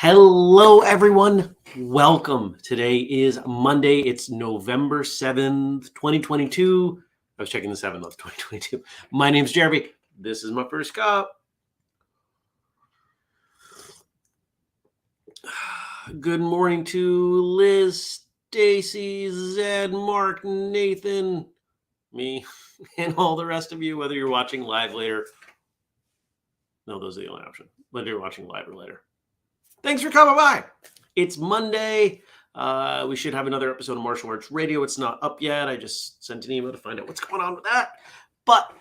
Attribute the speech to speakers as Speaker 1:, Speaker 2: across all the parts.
Speaker 1: Hello, everyone. Welcome. Today is Monday. It's November 7th, 2022. I was checking the 7th of 2022. My name's Jeremy. This is my first cup. Good morning to Liz, Stacy, Zed, Mark, Nathan, me, and all the rest of you, whether you're watching live later. No, those are the only option. Whether you're watching live or later. Thanks for coming by. It's Monday. We should have another episode of Martial Arts Radio. It's not up yet. I just sent an email to find out what's going on with that. But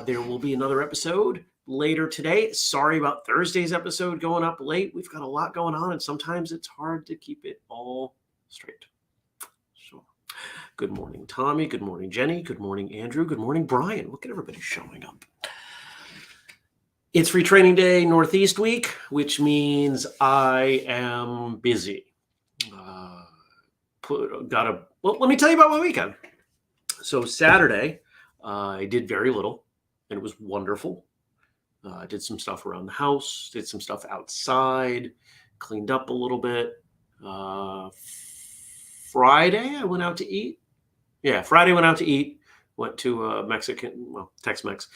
Speaker 1: there will be another episode later today. Sorry about Thursday's episode going up late. We've got a lot going on, and sometimes it's hard to keep it all straight. So, good morning, Tommy. Good morning, Jenny. Good morning, Andrew. Good morning, Brian. Look at everybody showing up. It's Free Training Day Northeast Week, which means I am busy. Let me tell you about my weekend. So Saturday, I did very little, and it was wonderful. I did some stuff around the house, did some stuff outside, cleaned up a little bit. Friday, I went out to eat. Friday went out to eat. Went to Tex-Mex.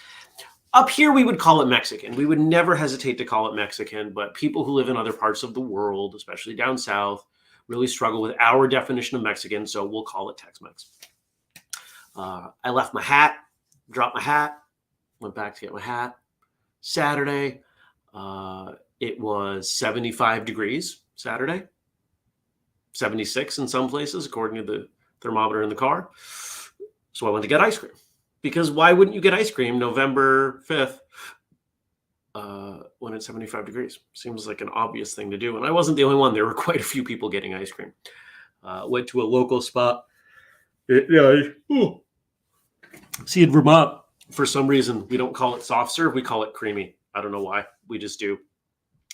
Speaker 1: Up here, we would call it Mexican. We would never hesitate to call it Mexican, but people who live in other parts of the world, especially down south, really struggle with our definition of Mexican, so we'll call it Tex-Mex. I left my hat, dropped my hat, went back to get my hat. Saturday, it was 75 degrees Saturday, 76 in some places, according to the thermometer in the car. So I went to get ice cream. Because why wouldn't you get ice cream November 5th when it's 75 degrees? Seems like an obvious thing to do. And I wasn't the only one. There were quite a few people getting ice cream. Went to a local spot. See, in Vermont, for some reason, we don't call it soft serve. We call it creamy. I don't know why. We just do.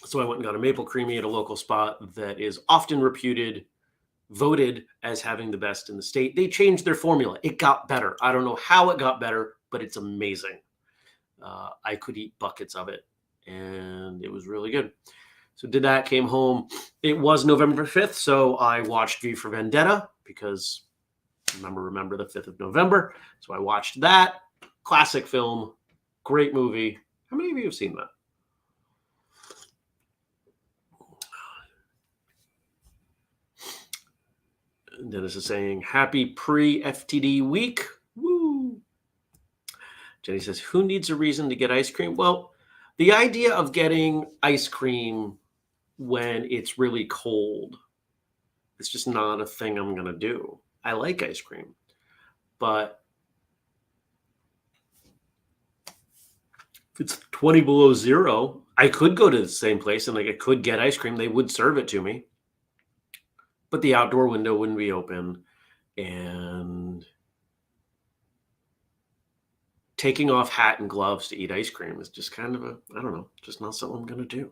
Speaker 1: So I went and got a maple creamy at a local spot that is often voted as having the best in the state. They changed their formula. It got better. I don't know how it got better, but it's amazing. I could eat buckets of it, and it was really good. So did that, came home. It was November 5th, so I watched V for Vendetta because remember the 5th of November. So I watched that. Classic film. Great movie. How many of you have seen that? Dennis is saying, happy pre-FTD week. Woo. Jenny says, who needs a reason to get ice cream? Well, the idea of getting ice cream when it's really cold, it's just not a thing I'm going to do. I like ice cream, but if it's 20 below zero, I could go to the same place and I could get ice cream. They would serve it to me. But the outdoor window wouldn't be open, and taking off hat and gloves to eat ice cream is just kind of just not something I'm going to do.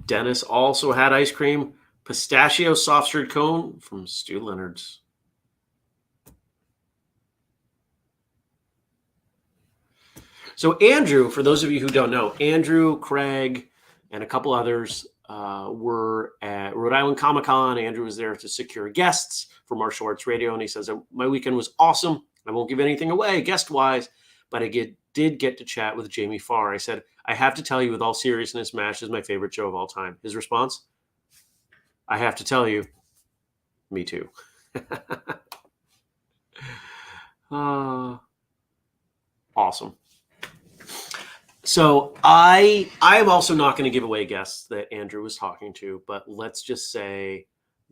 Speaker 1: Dennis also had ice cream, pistachio soft serve cone from Stu Leonard's. So Andrew, for those of you who don't know, Andrew, Craig, and a couple others were at Rhode Island Comic-Con. Andrew was there to secure guests for Martial Arts Radio, and he says, my weekend was awesome. I won't give anything away guest-wise, but I did get to chat with Jamie Farr. I said, I have to tell you with all seriousness, MASH is my favorite show of all time. His response, I have to tell you, me too. Awesome. So I am also not going to give away guests that Andrew was talking to, but let's just say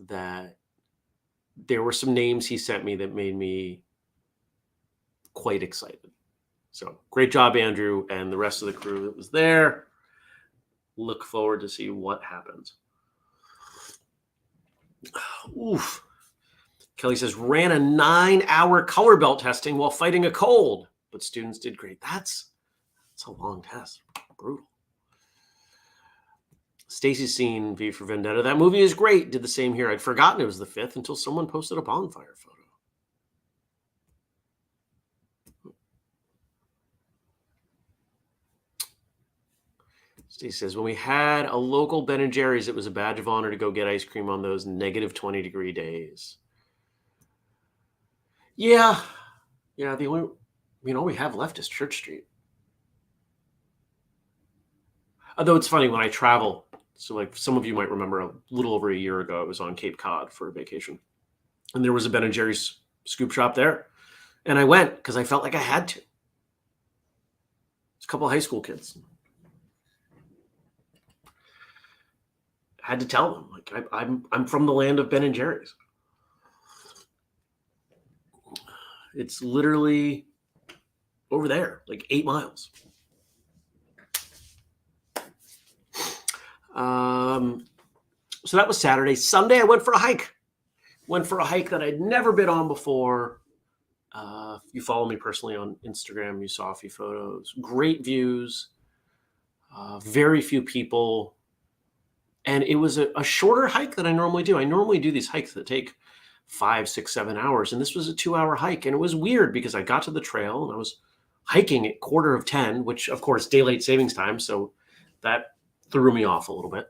Speaker 1: that there were some names he sent me that made me quite excited. So great job, Andrew, and the rest of the crew that was there. Look forward to see what happens. Oof. Kelly says, ran a 9-hour color belt testing while fighting a cold, but students did great. That's a long test. Brutal. Stacy's seen V for Vendetta. That movie is great. Did the same here. I'd forgotten it was the 5th until someone posted a bonfire photo. Stacy says, when we had a local Ben & Jerry's, it was a badge of honor to go get ice cream on those negative 20-degree days. Yeah. The only, all we have left is Church Street. Although it's funny when I travel, so like some of you might remember a little over a year ago, I was on Cape Cod for a vacation, and there was a Ben & Jerry's scoop shop there, and I went because I felt like I had to. It's a couple of high school kids. I had to tell them, like, I'm from the land of Ben & Jerry's. It's literally over there, like 8 miles. So that was Saturday. Sunday, I went for a hike. Went for a hike that I'd never been on before. If you follow me personally on Instagram, you saw a few photos. Great views. Very few people. And it was a shorter hike than I normally do. I normally do these hikes that take 5, 6, 7 hours. And this was a 2-hour hike. And it was weird because I got to the trail and I was hiking at 9:45, which of course, daylight savings time. So that threw me off a little bit.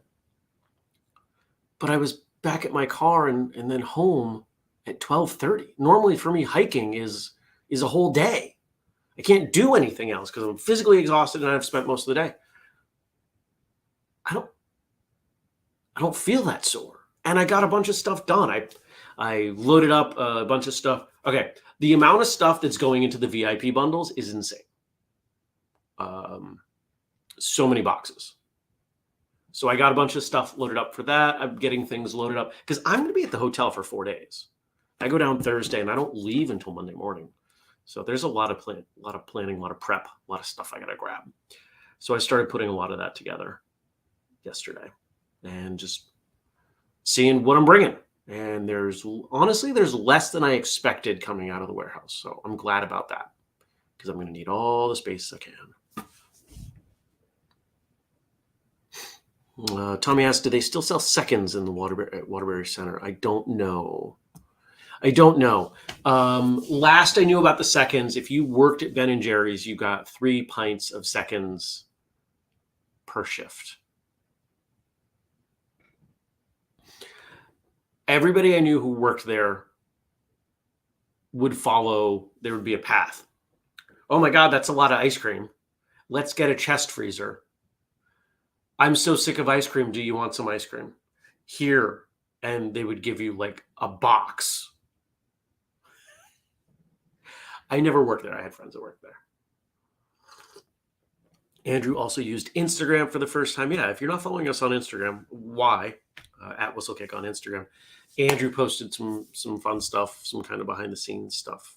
Speaker 1: But I was back at my car and then home at 12:30. Normally for me, hiking is a whole day. I can't do anything else because I'm physically exhausted and I've spent most of the day. I don't feel that sore. And I got a bunch of stuff done. I loaded up a bunch of stuff. Okay. The amount of stuff that's going into the VIP bundles is insane. So many boxes. So I got a bunch of stuff loaded up for that. I'm getting things loaded up because I'm going to be at the hotel for 4 days. I go down Thursday and I don't leave until Monday morning. So there's a lot of planning, a lot of prep, a lot of stuff I got to grab. So I started putting a lot of that together yesterday and just seeing what I'm bringing. And there's less than I expected coming out of the warehouse. So I'm glad about that because I'm going to need all the space I can. Tommy asked, do they still sell seconds in the Waterbury Center? I don't know. Last I knew about the seconds, if you worked at Ben & Jerry's, you got 3 pints of seconds per shift. Everybody I knew who worked there would follow, there would be a path. Oh my God, that's a lot of ice cream. Let's get a chest freezer. I'm so sick of ice cream. Do you want some ice cream? Here. And they would give you like a box. I never worked there. I had friends that worked there. Andrew also used Instagram for the first time. Yeah, if you're not following us on Instagram, why? At Whistlekick on Instagram. Andrew posted some fun stuff, some kind of behind the scenes stuff.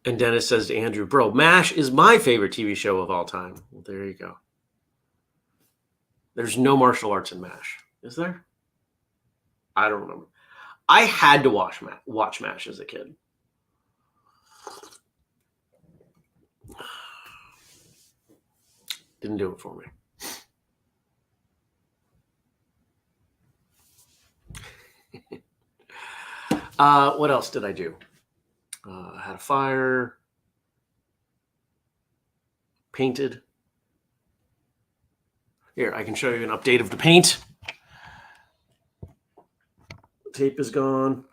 Speaker 1: And Dennis says to Andrew, bro, MASH is my favorite TV show of all time. Well, there you go. There's no martial arts in MASH. Is there? I don't remember. I had to watch MASH as a kid. Didn't do it for me. What else did I do? Had a fire. Painted. Here, I can show you an update of the paint. The tape is gone.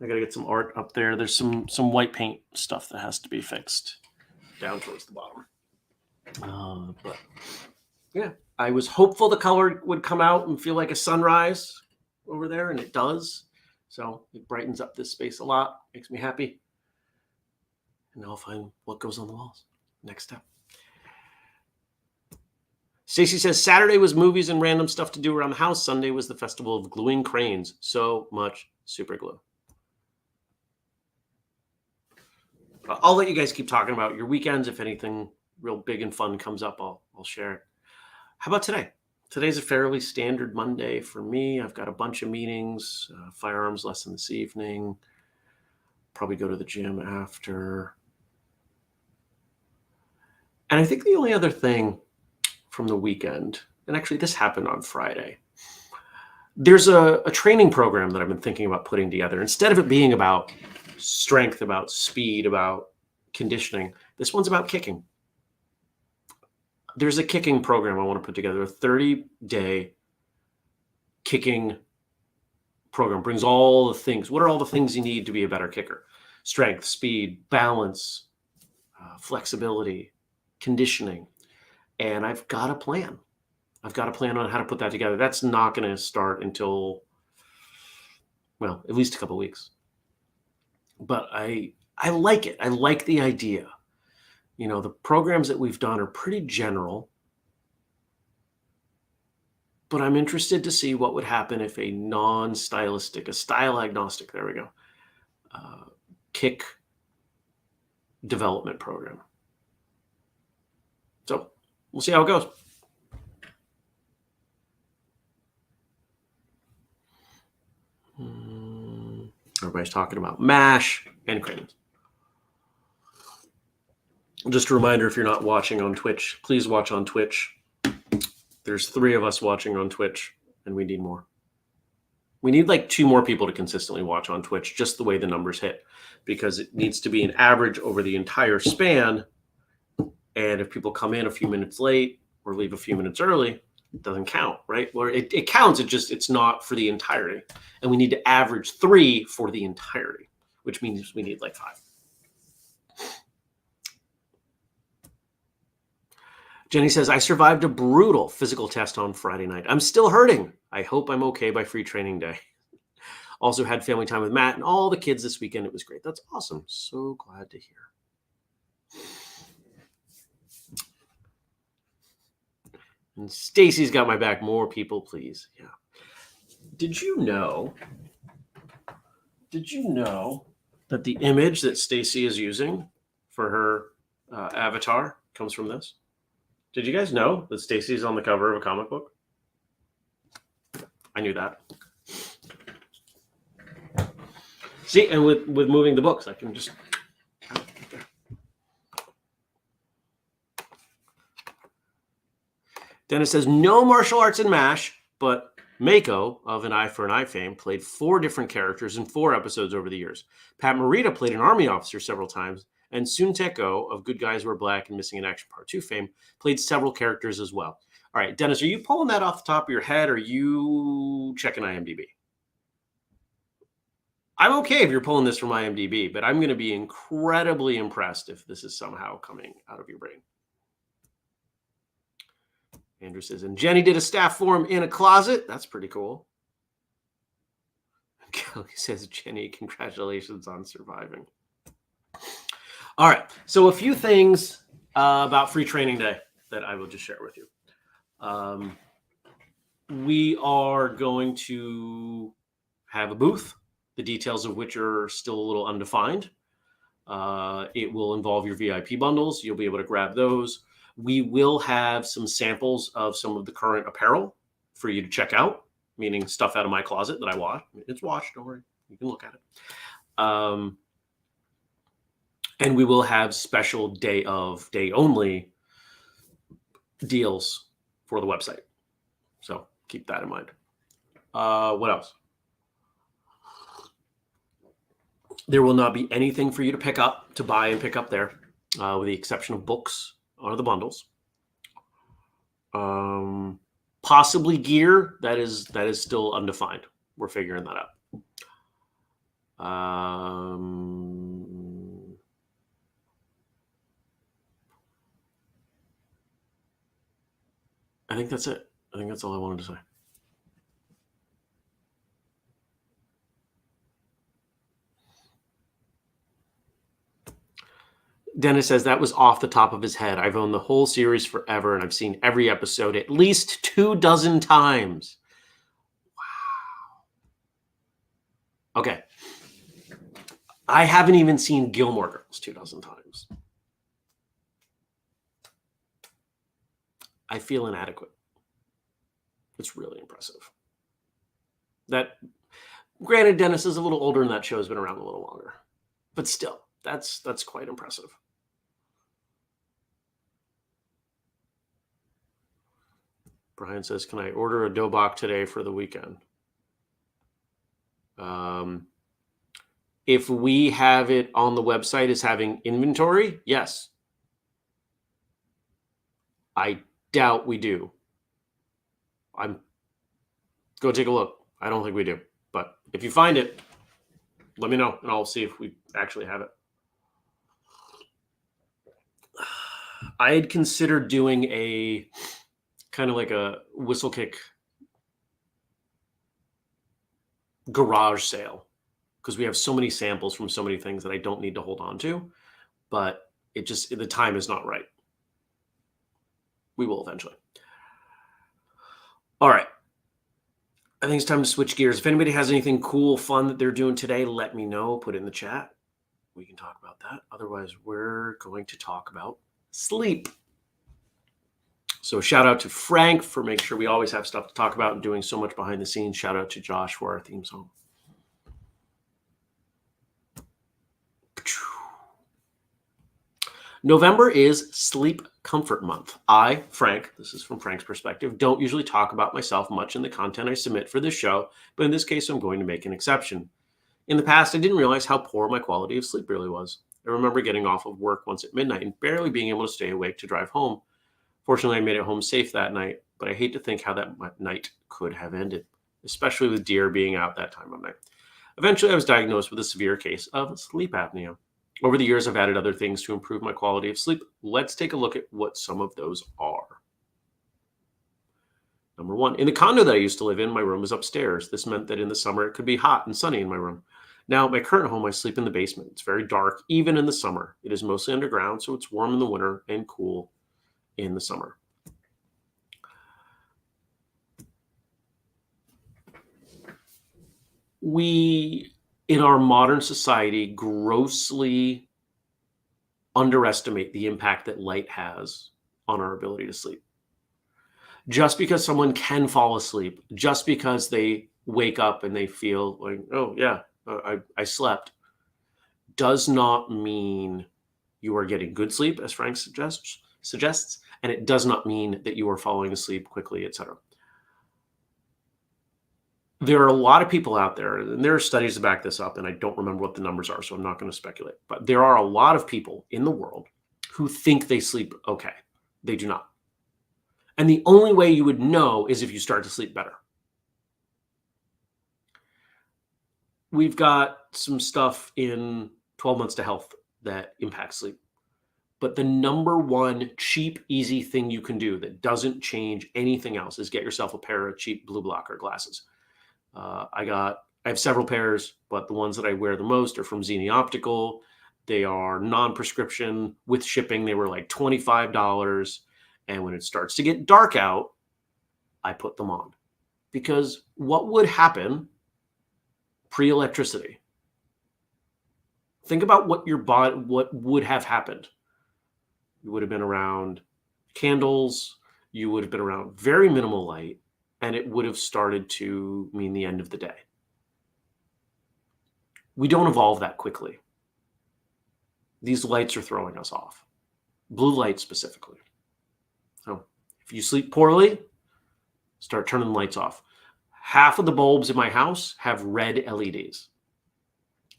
Speaker 1: I gotta get some art up there. There's some white paint stuff that has to be fixed down towards the bottom. But yeah, I was hopeful the color would come out and feel like a sunrise over there, and it does. So it brightens up this space a lot, makes me happy. And now I'll find what goes on the walls. Next step. Stacy says Saturday was movies and random stuff to do around the house. Sunday was the festival of gluing cranes. So much super glue. I'll let you guys keep talking about your weekends. If anything real big and fun comes up, I'll share it. How about today? Today's a fairly standard Monday for me. I've got a bunch of meetings, firearms lesson this evening. Probably go to the gym after. And I think the only other thing from the weekend, and actually this happened on Friday, there's a training program that I've been thinking about putting together. Instead of it being about strength, about speed, about conditioning, this one's about kicking. There's a kicking program I want to put together, a 30-day kicking program. Brings all the things. What are all the things you need to be a better kicker? Strength, speed, balance, flexibility, conditioning. And I've got a plan. I've got a plan on how to put that together. That's not going to start until, well, at least a couple of weeks. But I like it. I like the idea. You know, the programs that we've done are pretty general, but I'm interested to see what would happen if a non-stylistic, a style agnostic, there we go, kick development program. So we'll see how it goes. Everybody's talking about MASH and cranes. Just a reminder, if you're not watching on Twitch, please watch on Twitch. There's 3 of us watching on Twitch, and we need more. We need like 2 more people to consistently watch on Twitch, just the way the numbers hit, because it needs to be an average over the entire span. And if people come in a few minutes late or leave a few minutes early, it doesn't count, right? Well, it counts. It's not for the entirety. And we need to average 3 for the entirety, which means we need like 5. Jenny says, I survived a brutal physical test on Friday night. I'm still hurting. I hope I'm okay by free training day. Also had family time with Matt and all the kids this weekend. It was great. That's awesome. So glad to hear. And Stacy's got my back. More people, please. Yeah. Did you know that the image that Stacy is using for her avatar comes from this? Did you guys know that Stacy's on the cover of a comic book? I knew that. See, and with moving the books, I can just... Dennis says, no martial arts in MASH, but Mako of An Eye for an Eye fame played 4 different characters in 4 episodes over the years. Pat Morita played an army officer several times, and Sun Teko of Good Guys Wear Black and Missing in Action Part 2 fame played several characters as well. All right, Dennis, are you pulling that off the top of your head, or are you checking IMDb? I'm okay if you're pulling this from IMDb, but I'm going to be incredibly impressed if this is somehow coming out of your brain. Andrew says, and Jenny did a staff form in a closet. That's pretty cool. Kelly says, Jenny, congratulations on surviving. All right. So a few things about Free Training Day that I will just share with you. We are going to have a booth, the details of which are still a little undefined. It will involve your VIP bundles. You'll be able to grab those. We will have some samples of some of the current apparel for you to check out, meaning stuff out of my closet that I wash. It's washed, don't worry. You can look at it. And we will have special day only deals for the website. So keep that in mind. What else? There will not be anything for you to buy and pick up there, with the exception of books or the bundles. Possibly gear that is still undefined. We're figuring that out. I think that's it. I think that's all I wanted to say. Dennis says that was off the top of his head. I've owned the whole series forever, and I've seen every episode at least 24 times. Wow. Okay. I haven't even seen Gilmore Girls 24 times. I feel inadequate. It's really impressive. That, granted, Dennis is a little older and that show has been around a little longer, but still, that's quite impressive. Brian says, can I order a Dobok today for the weekend? If we have it on the website as having inventory, yes. I doubt we do. Go take a look. I don't think we do. But if you find it, let me know, and I'll see if we actually have it. I had considered doing a kind of like a Whistlekick garage sale, because we have so many samples from so many things that I don't need to hold on to, but the time is not right. We will eventually. All right. I think it's time to switch gears. If anybody has anything cool, fun that they're doing today, let me know. Put it in the chat. We can talk about that. Otherwise, we're going to talk about sleep. So shout out to Frank for making sure we always have stuff to talk about and doing so much behind the scenes. Shout out to Josh for our theme song. November is Sleep Comfort Month. I, Frank, this is from Frank's perspective, don't usually talk about myself much in the content I submit for this show, but in this case, I'm going to make an exception. In the past, I didn't realize how poor my quality of sleep really was. I remember getting off of work once at midnight and barely being able to stay awake to drive home. Fortunately, I made it home safe that night, but I hate to think how that night could have ended, especially with deer being out that time of night. Eventually, I was diagnosed with a severe case of sleep apnea. Over the years, I've added other things to improve my quality of sleep. Let's take a look at what some of those are. Number one, in the condo that I used to live in, my room was upstairs. This meant that in the summer, it could be hot and sunny in my room. Now, at my current home, I sleep in the basement. It's very dark, even in the summer. It is mostly underground, so it's warm in the winter and cool in the summer. We, in our modern society, grossly underestimate the impact that light has on our ability to sleep. Just because someone can fall asleep, just because they wake up and they feel like, oh yeah, I slept, does not mean you are getting good sleep, as Frank suggests, and it does not mean that you are falling asleep quickly, etc. There are a lot of people out there, and there are studies to back this up, and I don't remember what the numbers are, so I'm not going to speculate. But there are a lot of people in the world who think they sleep okay. They do not. And the only way you would know is if you start to sleep better. We've got some stuff in 12 Months to Health that impacts sleep. But the number one cheap, easy thing you can do that doesn't change anything else is get yourself a pair of cheap blue blocker glasses. I have several pairs, but the ones that I wear the most are from Zenni Optical. They are non-prescription. With shipping, they were like $25. And when it starts to get dark out, I put them on. Because what would happen pre-electricity? Think about what would have happened. You would have been around candles. You would have been around very minimal light, and it would have started to mean the end of the day. We don't evolve that quickly. These lights are throwing us off. Blue light specifically. So if you sleep poorly, start turning the lights off. Half of the bulbs in my house have red LEDs.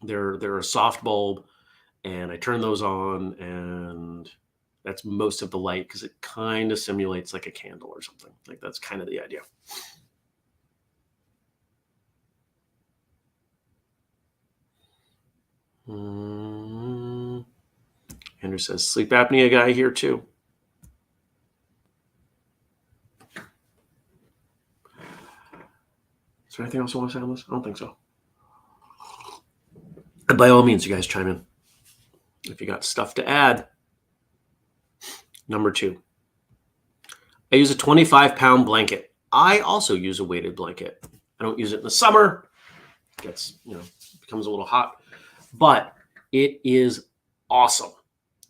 Speaker 1: They're a soft bulb, and I turn those on, and that's most of the light because it kind of simulates like a candle or something. Like that's kind of the idea. Andrew says, sleep apnea guy here too. Is there anything else I want to say on this? I don't think so. And by all means, you guys chime in. if you got stuff to add. Number 2, I use a 25-pound blanket. I also use a weighted blanket. I don't use it in the summer. It gets, becomes a little hot, but it is awesome.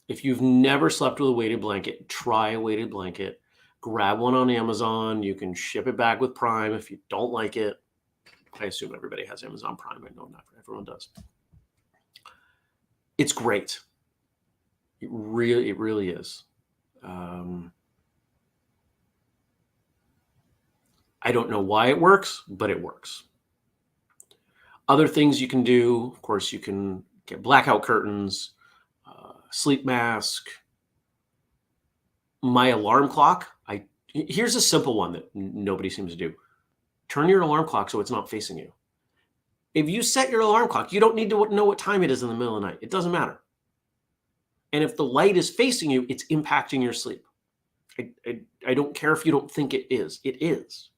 Speaker 1: If you've never slept with a weighted blanket, try a weighted blanket. Grab one on Amazon. You can ship it back with Prime if you don't like it. I assume everybody has Amazon Prime. I know not everyone does. It's great. It really is. I don't know why it works, but it works. Other things you can do, of course, you can get blackout curtains, sleep mask. My alarm clock, here's a simple one that nobody seems to do. Turn your alarm clock so it's not facing you. If you set your alarm clock, you don't need to know what time it is in the middle of the night. It doesn't matter. And if the light is facing you, it's impacting your sleep. I don't care if you don't think it is. It is.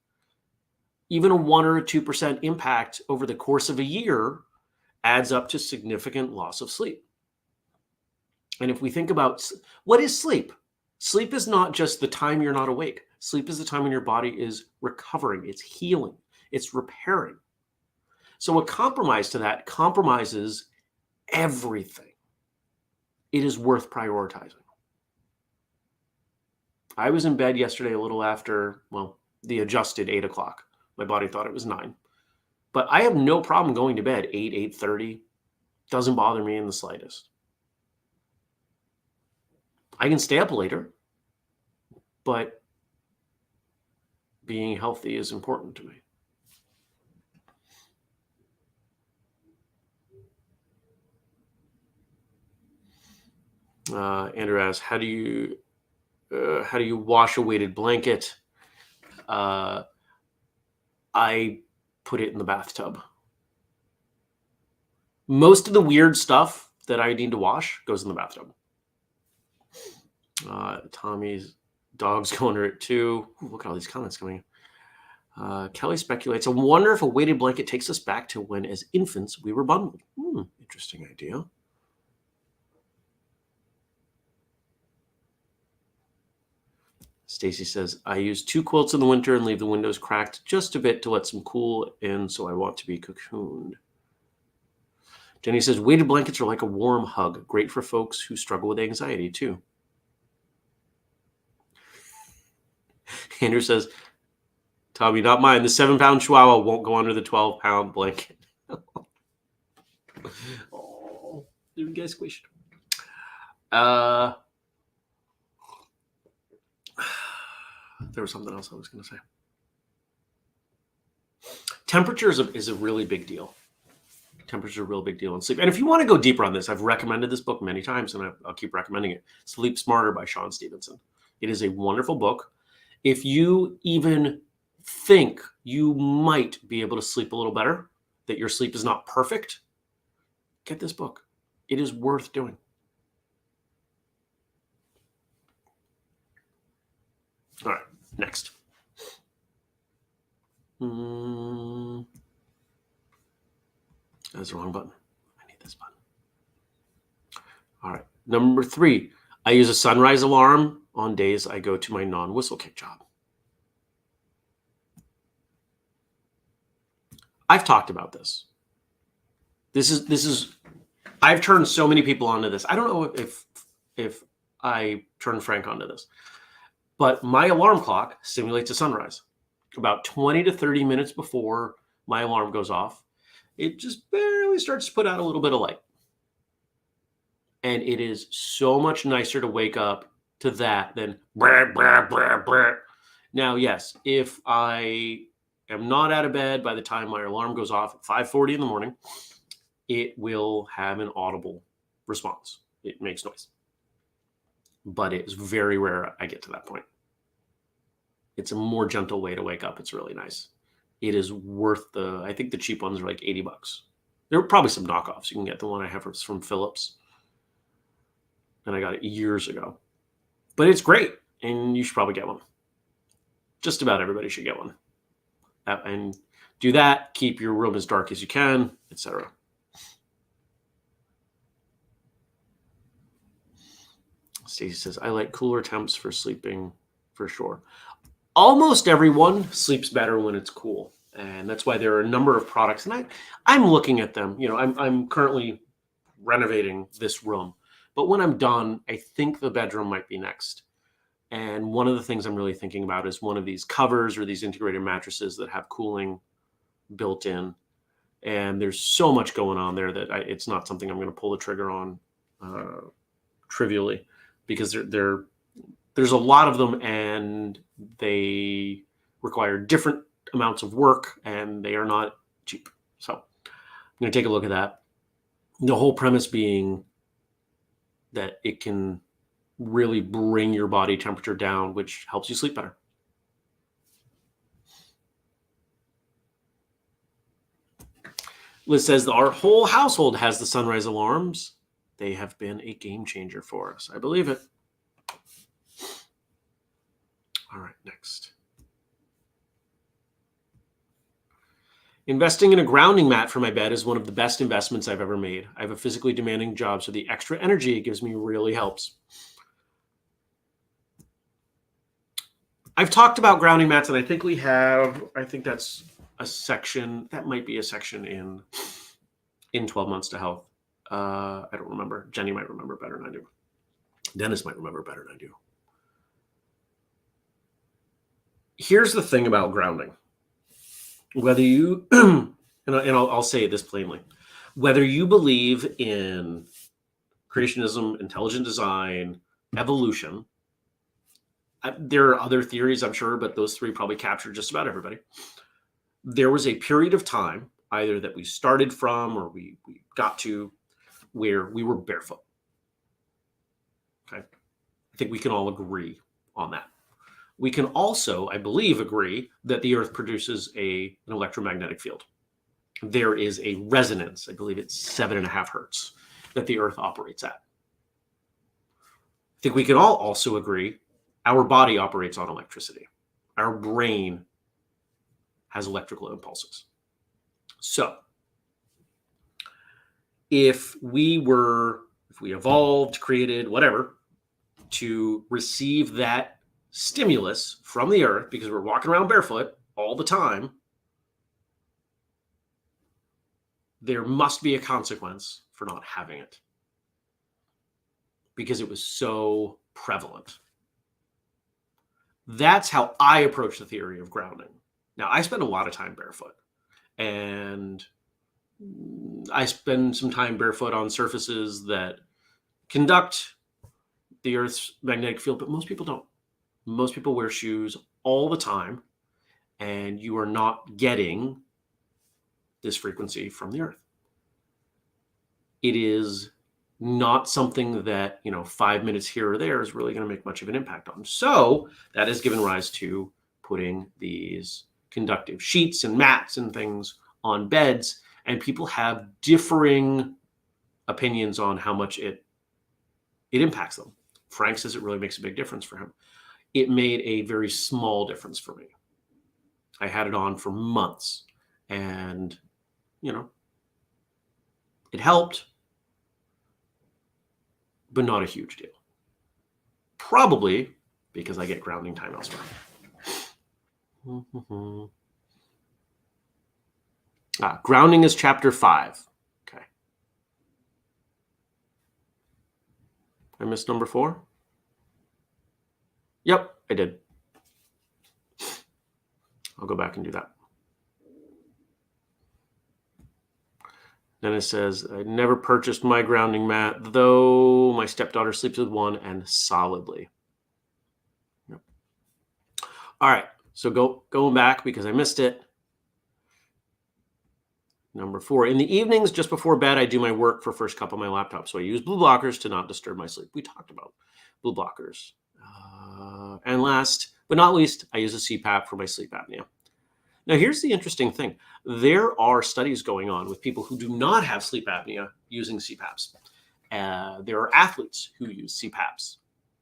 Speaker 1: Even a 1 or a 2% impact over the course of a year adds up to significant loss of sleep. And if we think about what is sleep? Sleep is not just the time you're not awake. Sleep is the time when your body is recovering, it's healing, it's repairing. So a compromise to that compromises everything. It is worth prioritizing. I was in bed yesterday a little after, the adjusted 8 o'clock. My body thought it was 9. But I have no problem going to bed 8, 8:30. Doesn't bother me in the slightest. I can stay up later, but being healthy is important to me. Andrew asks, how do you wash a weighted blanket? I put it in the bathtub. Most of the weird stuff that I need to wash goes in the bathtub. Tommy's dog's going under it too. Ooh, look at all these comments coming in. Kelly speculates, I wonder if a weighted blanket takes us back to when as infants we were bundled. Interesting idea. Stacy says, I use 2 quilts in the winter and leave the windows cracked just a bit to let some cool in, so I want to be cocooned. Jenny says, weighted blankets are like a warm hug. Great for folks who struggle with anxiety, too. Andrew says, Tommy, not mine. The 7-pound Chihuahua won't go under the 12-pound blanket. Oh, didn't get squished. There was something else I was going to say. Temperature is a really big deal. Temperature is a real big deal in sleep. And if you want to go deeper on this, I've recommended this book many times, and I'll keep recommending it. Sleep Smarter by Sean Stevenson. It is a wonderful book. If you even think you might be able to sleep a little better, that your sleep is not perfect, get this book. It is worth doing. All right, next. That's the wrong button. I need this button. All right, number 3. I use a sunrise alarm on days I go to my non-whistle kick job. I've talked about this. This is I've turned so many people onto this. I don't know if I turned Frank onto this, but my alarm clock simulates a sunrise. About 20 to 30 minutes before my alarm goes off, it just barely starts to put out a little bit of light. And it is so much nicer to wake up to that than brr, brr, brr, brr. Now, yes, if I am not out of bed by the time my alarm goes off at 5:40 in the morning, it will have an audible response. It makes noise. But it's very rare I get to that point. It's a more gentle way to wake up. It's really nice. It is worth I think the cheap ones are like $80. There are probably some knockoffs. You can get the one I have from Philips. And I got it years ago. But it's great. And you should probably get one. Just about everybody should get one. And do that. Keep your room as dark as you can, etc. Stacey says, I like cooler temps for sleeping for sure. Almost everyone sleeps better when it's cool. And that's why there are a number of products. And I'm looking at them. I'm currently renovating this room. But when I'm done, I think the bedroom might be next. And one of the things I'm really thinking about is one of these covers or these integrated mattresses that have cooling built in. And there's so much going on there that it's not something I'm going to pull the trigger on trivially, because there's a lot of them and they require different amounts of work and they are not cheap. So I'm going to take a look at that. The whole premise being that it can really bring your body temperature down, which helps you sleep better. Liz says our whole household has the sunrise alarms. They have been a game changer for us. I believe it. All right, next. Investing in a grounding mat for my bed is one of the best investments I've ever made. I have a physically demanding job, so the extra energy it gives me really helps. I've talked about grounding mats, and I think that's a section, that might be a section in 12 Months to Health. I don't remember. Jenny might remember better than I do. Dennis might remember better than I do. Here's the thing about grounding. Whether you, and I'll say this plainly, whether you believe in creationism, intelligent design, evolution, there are other theories, I'm sure, but those three probably capture just about everybody. There was a period of time, either that we started from or we got to, where we were barefoot. Okay. I think we can all agree on that. We can also, I believe, agree that the Earth produces an electromagnetic field. There is a resonance, I believe it's 7.5 hertz, that the Earth operates at. I think we can all also agree our body operates on electricity. Our brain has electrical impulses. So if we evolved, created, whatever, to receive that stimulus from the Earth, because we're walking around barefoot all the time, there must be a consequence for not having it, because it was so prevalent. That's how I approach the theory of grounding. Now, I spend a lot of time barefoot, and I spend some time barefoot on surfaces that conduct the Earth's magnetic field, but most people don't. Most people wear shoes all the time, and you are not getting this frequency from the Earth. It is not something that, 5 minutes here or there is really going to make much of an impact on. So that has given rise to putting these conductive sheets and mats and things on beds, and people have differing opinions on how much it impacts them. Frank says it really makes a big difference for him. It made a very small difference for me. I had it on for months, and it helped, but not a huge deal. Probably because I get grounding time elsewhere. Grounding is chapter 5. Okay. I missed number 4? Yep, I did. I'll go back and do that. Then it says, I never purchased my grounding mat, though my stepdaughter sleeps with one and solidly. Yep. All right, so going back because I missed it. Number 4, in the evenings, just before bed, I do my work for First Cup on my laptop. So I use blue blockers to not disturb my sleep. We talked about blue blockers. And last but not least, I use a CPAP for my sleep apnea. Now, here's the interesting thing. There are studies going on with people who do not have sleep apnea using CPAPs. There are athletes who use CPAPs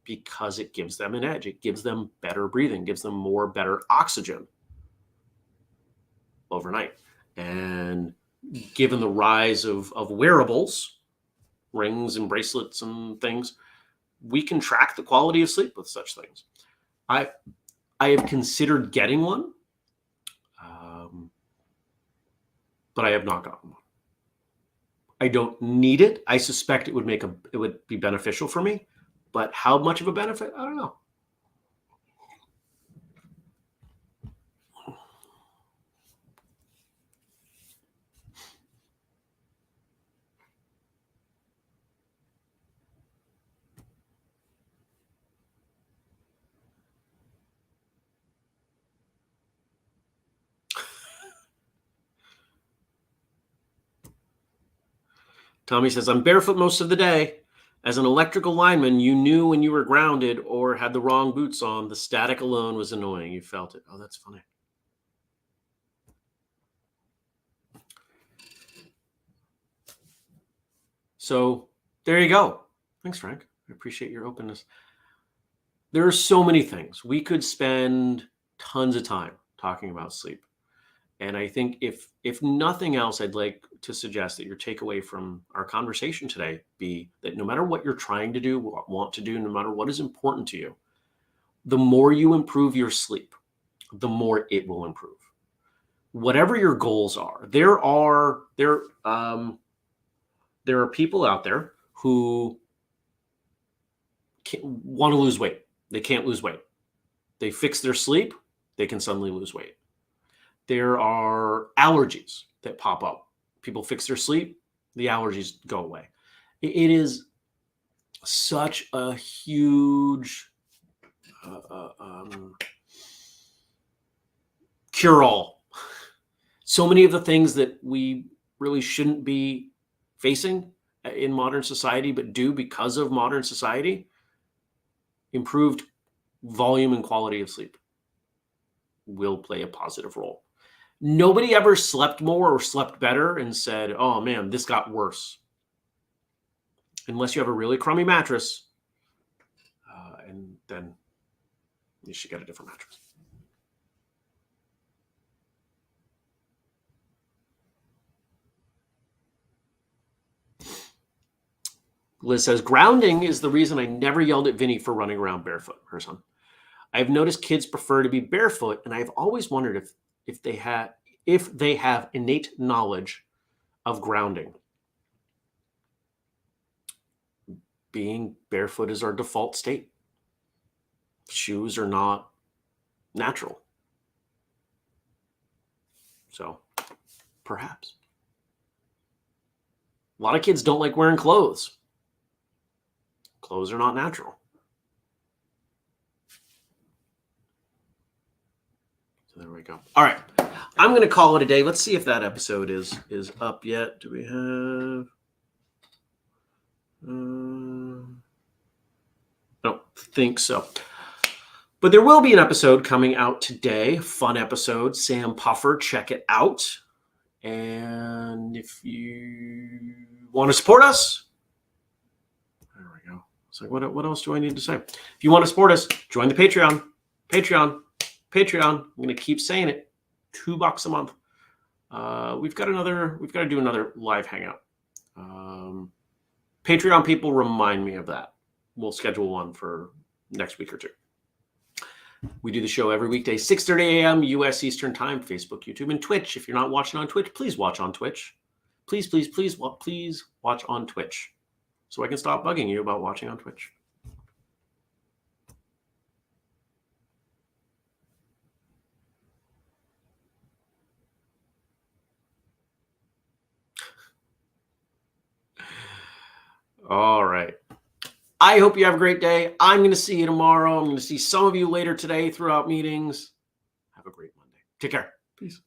Speaker 1: because it gives them an edge. It gives them better breathing, gives them better oxygen overnight. And given the rise of wearables, rings and bracelets and things, we can track the quality of sleep with such things. I have considered getting one, but I have not gotten one. I don't need it. I suspect it would be beneficial for me, but how much of a benefit? I don't know. Tommy says, I'm barefoot most of the day. As an electrical lineman, you knew when you were grounded or had the wrong boots on. The static alone was annoying. You felt it. Oh, that's funny. So there you go. Thanks, Frank. I appreciate your openness. There are so many things. We could spend tons of time talking about sleep. And I think if nothing else, I'd like to suggest that your takeaway from our conversation today be that no matter what you're trying to do, want to do, no matter what is important to you, the more you improve your sleep, the more it will improve. Whatever your goals are, there are people out there who want to lose weight. They can't lose weight. They fix their sleep, they can suddenly lose weight. There are allergies that pop up. People fix their sleep, the allergies go away. It is such a huge cure-all. So many of the things that we really shouldn't be facing in modern society, but do because of modern society, improved volume and quality of sleep will play a positive role. Nobody ever slept more or slept better and said, oh man, this got worse. Unless you have a really crummy mattress, and then you should get a different mattress. Liz says, grounding is the reason I never yelled at Vinny for running around barefoot, her son. I've noticed kids prefer to be barefoot, and I've always wondered if they have innate knowledge of grounding. Being barefoot is our default state. Shoes are not natural. So, perhaps. A lot of kids don't like wearing clothes. Clothes are not natural. So there we go. All right. I'm going to call it a day. Let's see if that episode is up yet. Do we have? Don't think so. But there will be an episode coming out today. Fun episode. Sam Puffer. Check it out. And if you want to support us, there we go. It's like, what else do I need to say? If you want to support us, join the Patreon. Patreon. I'm going to keep saying it. $2 a month. We've got to do another live hangout. Patreon people, remind me of that. We'll schedule one for next week or two. We do the show every weekday, 6:30 a.m. U.S. Eastern Time, Facebook, YouTube, and Twitch. If you're not watching on Twitch, please watch on Twitch. Please watch on Twitch so I can stop bugging you about watching on Twitch. All right. I hope you have a great day. I'm going to see you tomorrow. I'm going to see some of you later today throughout meetings. Have a great Monday. Take care. Peace.